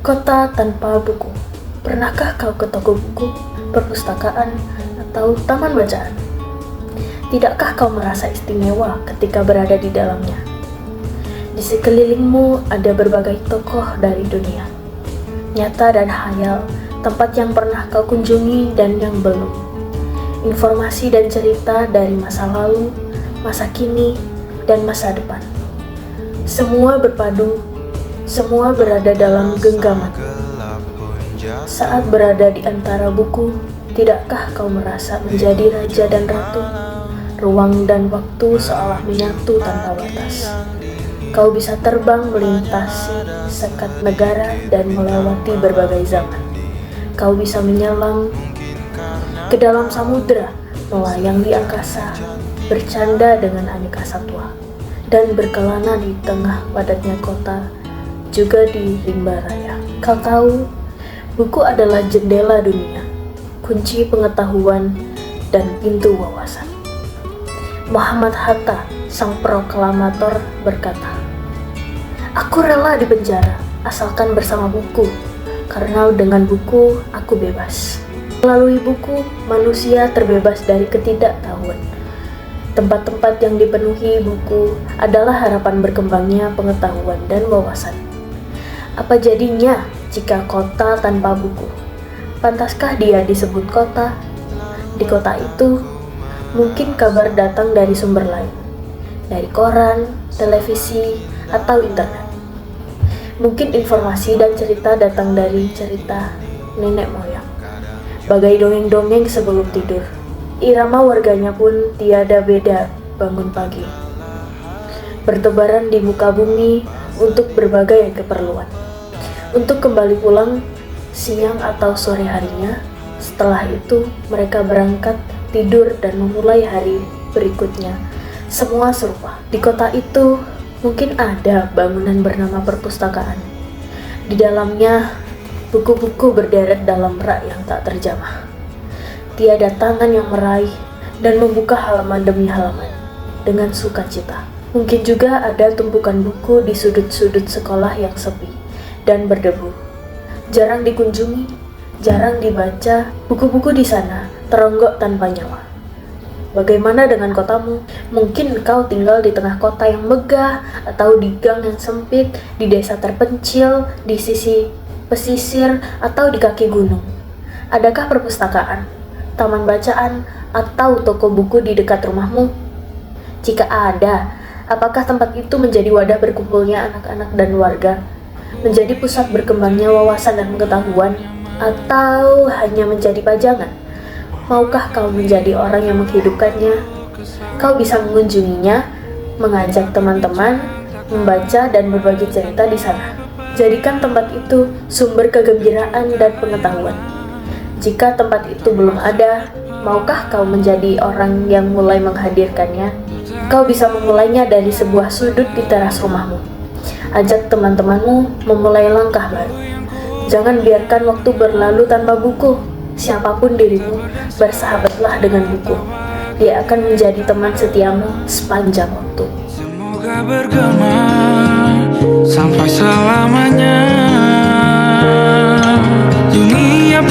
Kota tanpa buku. Pernahkah kau ke toko buku, perpustakaan, atau taman bacaan? Tidakkah kau merasa istimewa ketika berada di dalamnya? Di sekelilingmu ada berbagai tokoh dari dunia, nyata dan hayal, tempat yang pernah kau kunjungi dan yang belum. Informasi dan cerita dari masa lalu, masa kini, dan masa depan. Semua berpadu, semua berada dalam genggaman. Saat berada di antara buku, tidakkah kau merasa menjadi raja dan ratu? Ruang dan waktu seolah menyatu tanpa batas. Kau bisa terbang melintasi sekat negara dan melewati berbagai zaman. Kau bisa menyelam ke dalam samudera, melayang di angkasa, bercanda dengan aneka satwa, dan berkelana di tengah padatnya kota, juga di rimba raya. Kau tahu, buku adalah jendela dunia, kunci pengetahuan, dan pintu wawasan. Muhammad Hatta, sang proklamator, berkata, "Aku rela di penjara, asalkan bersama buku, karena dengan buku aku bebas." Melalui buku, manusia terbebas dari ketidaktahuan. Tempat-tempat yang dipenuhi buku adalah harapan berkembangnya pengetahuan dan wawasan. Apa jadinya jika kota tanpa buku? Pantaskah dia disebut kota? Di kota itu, mungkin kabar datang dari sumber lain, dari koran, televisi, atau internet. Mungkin informasi dan cerita datang dari cerita nenek moyang, bagai dongeng-dongeng sebelum tidur. Irama warganya pun tiada beda bangun pagi, bertebaran di muka bumi untuk berbagai keperluan. Untuk kembali pulang siang atau sore harinya, setelah itu mereka berangkat, tidur, dan memulai hari berikutnya. Semua serupa. Di kota itu mungkin ada bangunan bernama perpustakaan. Di dalamnya buku-buku berderet dalam rak yang tak terjamah. Tiada tangan yang meraih dan membuka halaman demi halaman dengan sukacita. Mungkin juga ada tumpukan buku di sudut-sudut sekolah yang sepi dan berdebu. Jarang dikunjungi, jarang dibaca, buku-buku di sana teronggok tanpa nyawa. Bagaimana dengan kotamu? Mungkin kau tinggal di tengah kota yang megah, atau di gang yang sempit, di desa terpencil, di sisi pesisir, atau di kaki gunung. Adakah perpustakaan, taman bacaan, atau toko buku di dekat rumahmu? Jika ada, apakah tempat itu menjadi wadah berkumpulnya anak-anak dan warga? Menjadi pusat berkembangnya wawasan dan pengetahuan, atau hanya menjadi pajangan? Maukah kau menjadi orang yang menghidupkannya? Kau bisa mengunjunginya, mengajak teman-teman, membaca dan berbagi cerita di sana. Jadikan tempat itu sumber kegembiraan dan pengetahuan. Jika tempat itu belum ada, maukah kau menjadi orang yang mulai menghadirkannya? Kau bisa memulainya dari sebuah sudut di teras rumahmu. Ajak teman-temanmu memulai langkah baru. Jangan biarkan waktu berlalu tanpa buku. Siapapun dirimu, bersahabatlah dengan buku. Dia akan menjadi teman setiamu sepanjang waktu. Semoga bergema sampai selamanya. Dunia